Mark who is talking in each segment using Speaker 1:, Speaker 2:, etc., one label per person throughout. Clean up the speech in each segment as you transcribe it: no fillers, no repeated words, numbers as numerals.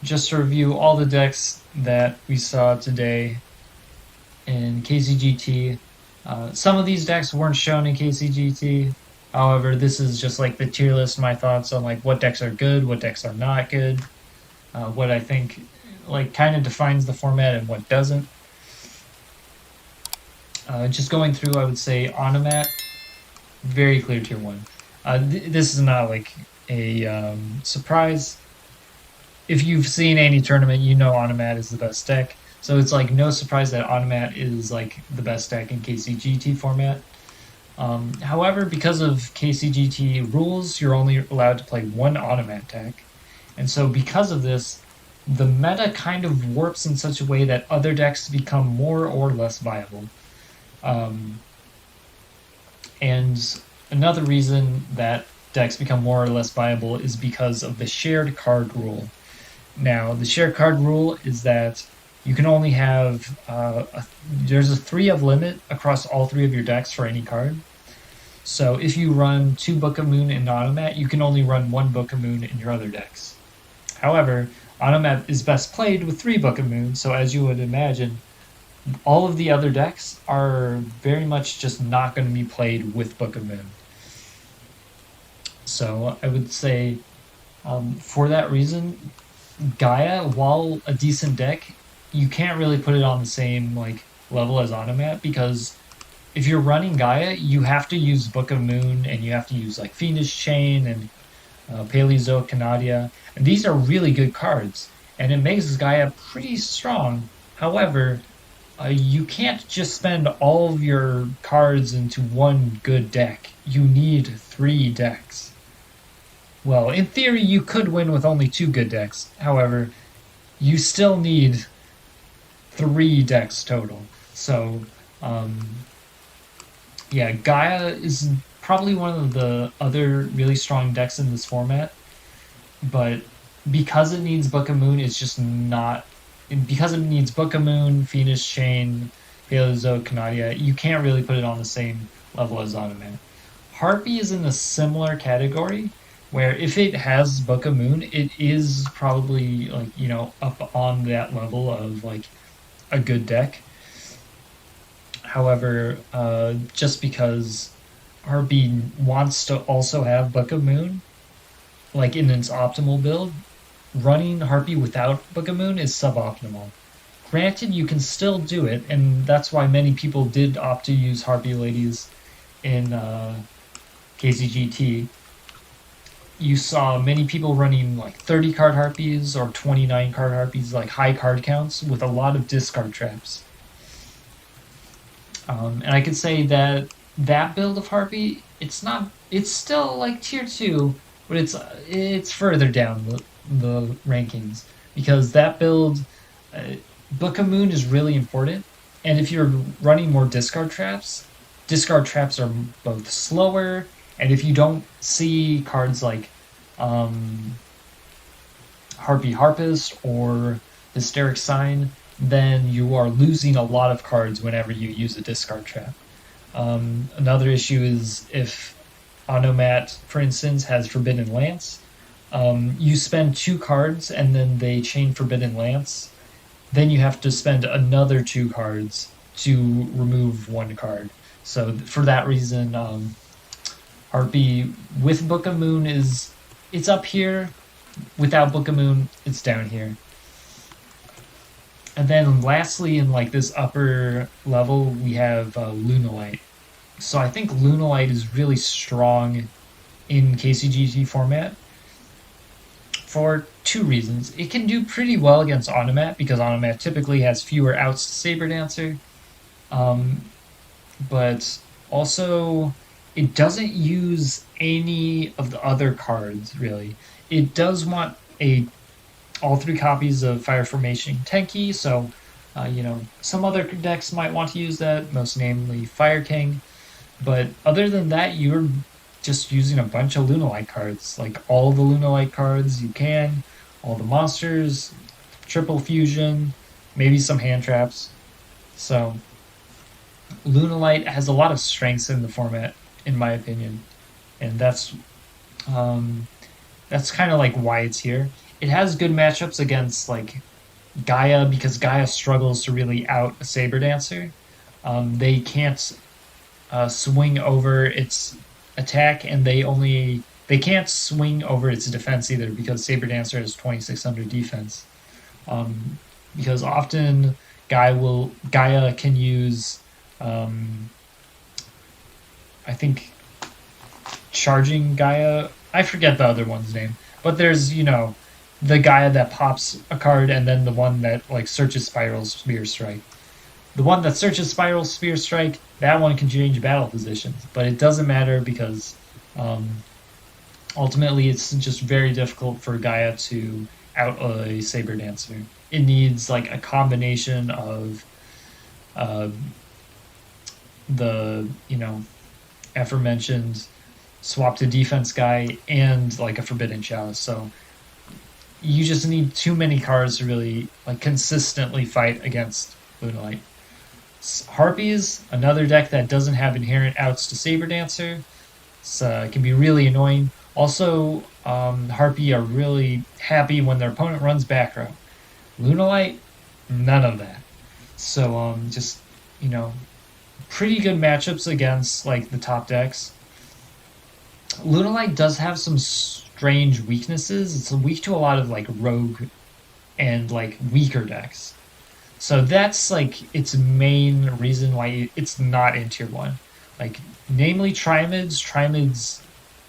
Speaker 1: just to review all the decks that we saw today in KCGT. Some of these decks weren't shown in KCGT. However, this is just like the tier list, my thoughts on like what decks are good, what decks are not good, what I think like kind of defines the format and what doesn't. Just going through, I would say Onomat, very clear tier 1. This is not like a surprise. If you've seen any tournament, you know Onomat is the best deck. So it's like no surprise that Onomat is like the best deck in KCGT format. However, because of KCGT rules, you're only allowed to play one Onomat deck. And so because of this, the meta kind of warps in such a way that other decks become more or less viable. And another reason that decks become more or less viable is because of the shared card rule. Now, the shared card rule is that you can only have there's a 3 of limit across all 3 of your decks for any card. So if you run 2 Book of Moon in Onomat, you can only run 1 Book of Moon in your other decks. However, Onomat is best played with 3 Book of Moon, so as you would imagine, all of the other decks are very much just not going to be played with Book of Moon. So I would say, for that reason, Gaia, while a decent deck, you can't really put it on the same like level as Onomat, because if you're running Gaia, you have to use Book of Moon and you have to use like Fiendish Chain and Paleozoic Canadia, and these are really good cards, and it makes Gaia pretty strong. However, you can't just spend all of your cards into one good deck. You need 3 decks. Well, in theory, you could win with only 2 good decks. However, you still need 3 decks total. So, yeah, Gaia is probably one of the other really strong decks in this format. But because it needs Book of Moon, it's just not... Because it needs Book of Moon, Fiendish Chain, Paleozoic Canadia, you can't really put it on the same level as Onomat. Harpy is in a similar category, where if it has Book of Moon, it is probably like, you know, up on that level of like a good deck. However, just because Harpy wants to also have Book of Moon, like in its optimal build, running Harpy without Book of Moon is suboptimal. Granted, you can still do it, and that's why many people did opt to use Harpy Ladies in KCGT. You saw many people running like 30 card Harpies or 29 card Harpies, like high card counts, with a lot of discard traps. And I could say that that build of Harpy, it's still like tier 2, but it's further down the rankings, because that build, Book of Moon is really important, and if you're running more discard traps are both slower, and if you don't see cards like Harpy Harpist or Hysteric Sign, then you are losing a lot of cards whenever you use a discard trap. Another issue is if Onomat, for instance, has Forbidden Lance, you spend 2 cards and then they chain Forbidden Lance, then you have to spend another 2 cards to remove 1 card. So for that reason, Harpy with Book of Moon it's up here. Without Book of Moon, it's down here. And then lastly, in like this upper level, we have Lunalight. So I think Lunalight is really strong in KCGT format for 2 reasons. It can do pretty well against Onomat, because Onomat typically has fewer outs to Saber Dancer. But also, it doesn't use any of the other cards, really. It does want all 3 copies of Fire Formation Tenki, so some other decks might want to use that, most namely Fire King. But other than that, you're just using a bunch of Lunalight cards, like all the Lunalight cards you can, all the monsters, triple fusion, maybe some hand traps. So Lunalight has a lot of strengths in the format, in my opinion, and that's kind of like why it's here. it has good matchups against like Gaia because Gaia struggles to really out a Saber Dancer. They can't swing over its attack, and they can't swing over its defense either because Saber Dancer has 2600 defense. Um, because often Gaia can use um, I think charging Gaia. I forget the other one's name, but there's the Gaia that pops a card and then the one that like searches Spiral Spear Strike. The one that searches Spiral Spear Strike, that one can change battle positions, but it doesn't matter because um, ultimately it's just very difficult for Gaia to out a Saber Dancer. It needs like a combination of uh, the aforementioned swap to defense guy and like a Forbidden Chalice. So you just need too many cards to really like consistently fight against Lunalight. Harpies, another deck that doesn't have inherent outs to Saber Dancer. It can be really annoying. Also, Harpy are really happy when their opponent runs back row. Lunalight, none of that. So just you know, pretty good matchups against like the top decks. Lunalight does have some strange weaknesses. It's weak to a lot of like rogue and like weaker decks. So that's like its main reason why it's not in tier one. Like namely Trimids. Trimids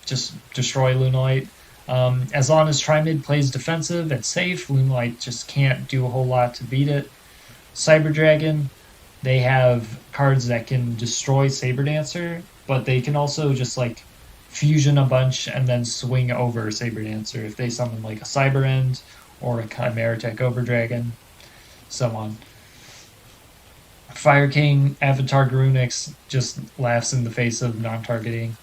Speaker 1: just destroy Lunalight. As long as Trimid plays defensive and safe, Lunalight just can't do a whole lot to beat it. Cyber Dragon, they have cards that can destroy Saber Dancer, but they can also just like fusion a bunch and then swing over Saber Dancer if they summon like a Cyber End or a Chimera Tech Over Dragon, so on. Fire King, Avatar Garunix just laughs in the face of non-targeting.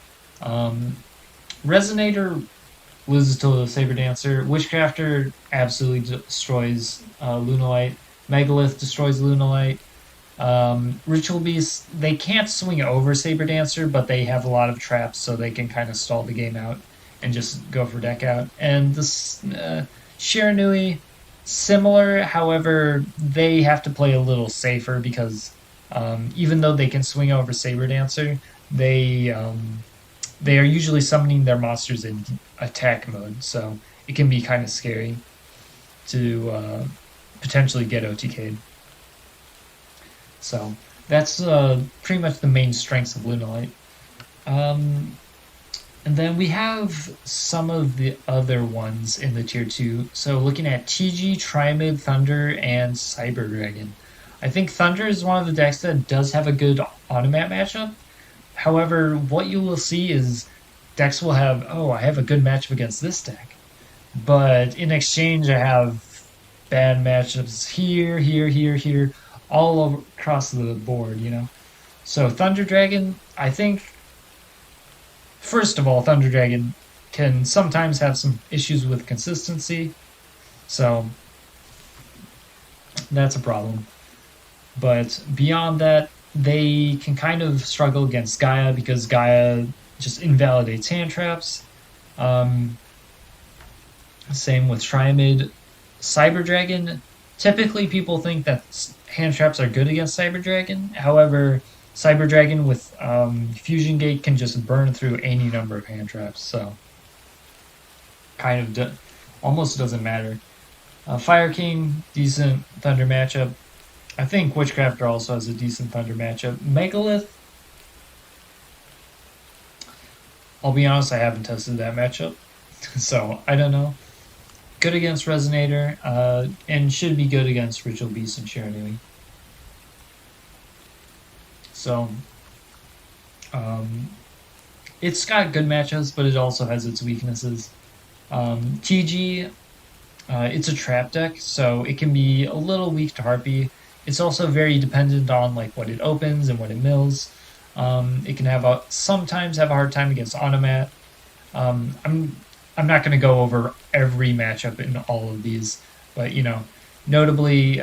Speaker 1: Resonator loses to Saber Dancer. Witchcrafter absolutely destroys Lunalight. Megalith destroys Lunalight. Ritual Beasts, they can't swing over Saber Dancer, but they have a lot of traps, so they can kind of stall the game out and just go for deck out. And this Shiranui, similar, however, they have to play a little safer because even though they can swing over Saber Dancer, they are usually summoning their monsters in attack mode, so it can be kind of scary to potentially get OTK'd. So that's pretty much the main strengths of Lunalight. And then we have some of the other ones in the tier 2. So looking at TG, Trimid, Thunder, and Cyber Dragon. I think Thunder is one of the decks that does have a good Onomat matchup. However, what you will see is decks will have, oh, I have a good matchup against this deck. But in exchange, I have bad matchups here, here, here, here, all across the board, So Thunder Dragon, I think, first of all, Thunder Dragon can sometimes have some issues with consistency. So that's a problem. But beyond that, they can kind of struggle against Gaia because Gaia just invalidates hand traps. Same with Trimid. Cyber Dragon, typically people think that hand traps are good against Cyber Dragon. However, Cyber Dragon with Fusion Gate can just burn through any number of hand traps, so kind of almost doesn't matter. Fire King, decent Thunder matchup. I think Witchcrafter also has a decent Thunder matchup. Megalith, I'll be honest, I haven't tested that matchup, so I don't know. Good against Resonator, and should be good against Ritual Beast and Shiranui. So, it's got good matchups, but it also has its weaknesses. TG, it's a trap deck, so it can be a little weak to Harpy. It's also very dependent on like what it opens and what it mills. It can sometimes have a hard time against Onomat. I'm not going to go over every matchup in all of these, but notably,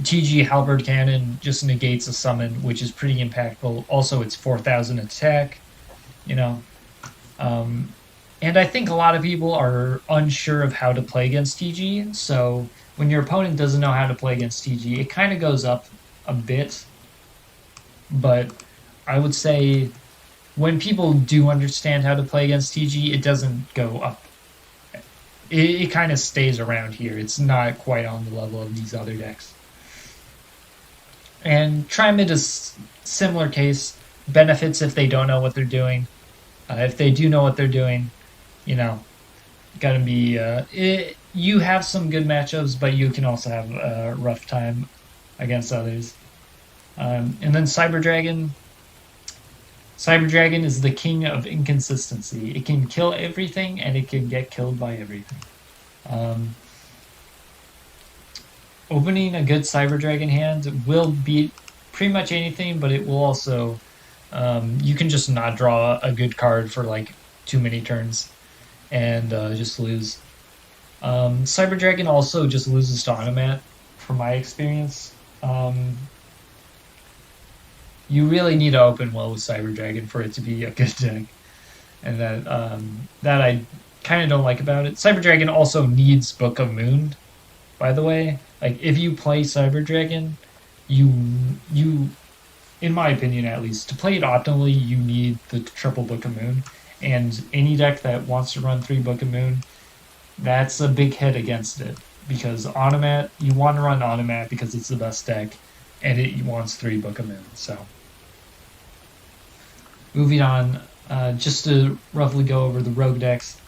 Speaker 1: TG Halberd Cannon just negates a summon, which is pretty impactful. Also, it's 4,000 attack. And I think a lot of people are unsure of how to play against TG. So when your opponent doesn't know how to play against TG, it kind of goes up a bit. But I would say when people do understand how to play against TG, it doesn't go up. It kind of stays around here. It's not quite on the level of these other decks. And Trimid is similar case. Benefits if they don't know what they're doing. If they do know what they're doing, you know, gotta be. You have some good matchups, but you can also have a rough time against others. And then Cyber Dragon. Cyber Dragon is the king of inconsistency. It can kill everything, and it can get killed by everything. Opening a good Cyber Dragon hand will beat pretty much anything, but it will also... you can just not draw a good card for like too many turns and just lose. Cyber Dragon also just loses to Onomat, from my experience. You really need to open well with Cyber Dragon for it to be a good deck, and that I kind of don't like about it. Cyber Dragon also needs Book of Moon, by the way. Like if you play Cyber Dragon, you in my opinion at least, to play it optimally, you need the triple Book of Moon. And any deck that wants to run 3 Book of Moon, that's a big hit against it. Because Onomat, you want to run Onomat because it's the best deck, and it wants 3 Book of Moon. So, moving on, just to roughly go over the rogue decks.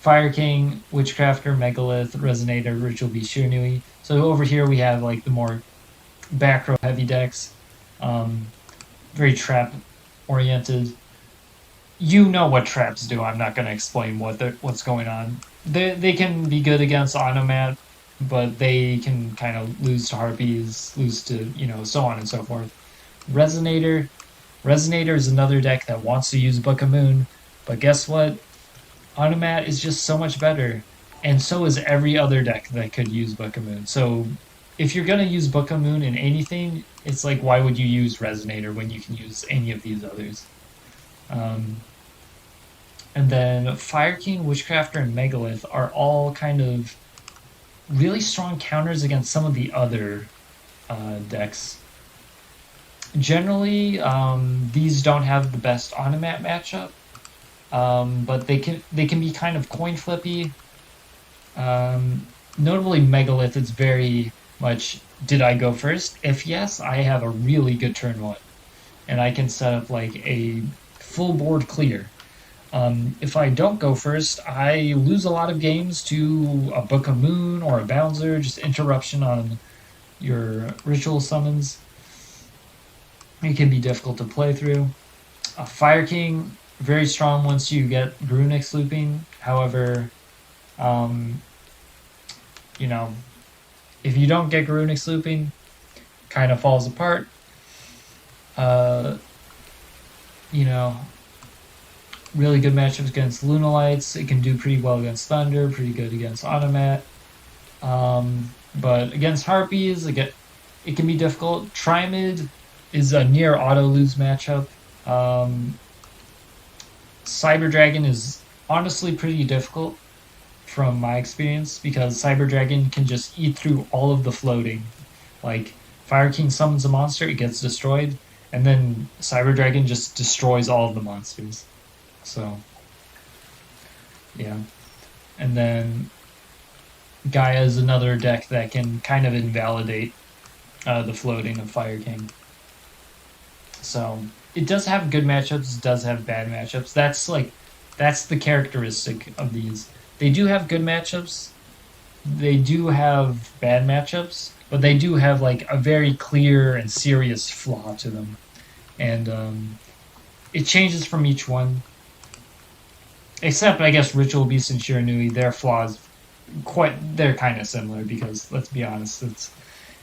Speaker 1: Fire King, Witchcrafter, Megalith, Resonator, Ritual Beast, Shiranui. So over here we have like the more back row heavy decks. Very trap oriented. You know what traps do. I'm not going to explain what's going on. They can be good against Onomat, but they can kind of lose to Harpies, lose to, so on and so forth. Resonator. Resonator is another deck that wants to use Book of Moon, but guess what? Onomat is just so much better, and so is every other deck that could use Book of Moon. So if you're going to use Book of Moon in anything, it's like, why would you use Resonator when you can use any of these others? And then Fire King, Witchcrafter, and Megalith are all kind of really strong counters against some of the other decks. Generally, these don't have the best Onomat matchup, but they can be kind of coin flippy. Notably, Megalith is very much, did I go first? If yes, I have a really good turn 1, and I can set up like a full board clear. If I don't go first, I lose a lot of games to a Book of Moon or a Bouncer, just interruption on your ritual summons. It can be difficult to play through. Fire King, very strong once you get Runic looping. However, if you don't get Runic looping, kind of falls apart. Really good matchups against Lunalights. It can do pretty well against Thunder, pretty good against Onomat. But against Harpies, it can be difficult. Trimid is a near auto-lose matchup. Cyber Dragon is honestly pretty difficult from my experience, because Cyber Dragon can just eat through all of the floating. Like, Fire King summons a monster, it gets destroyed, and then Cyber Dragon just destroys all of the monsters. So, yeah. And then Gaia is another deck that can kind of invalidate the floating of Fire King. So, it does have good matchups, it does have bad matchups. That's the characteristic of these. They do have good matchups, they do have bad matchups, but they do have like a very clear and serious flaw to them. And it changes from each one. Except, I guess, Ritual Beast and Shiranui, their flaws, they're kind of similar, because, let's be honest,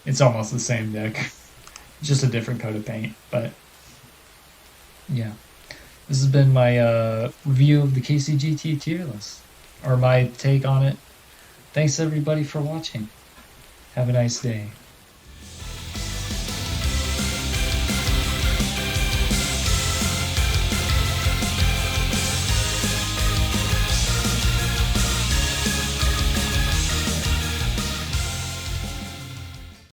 Speaker 1: it's almost the same deck. Just a different coat of paint, but, yeah. This has been my review of the KCGT tier list, or my take on it. Thanks, everybody, for watching. Have a nice day.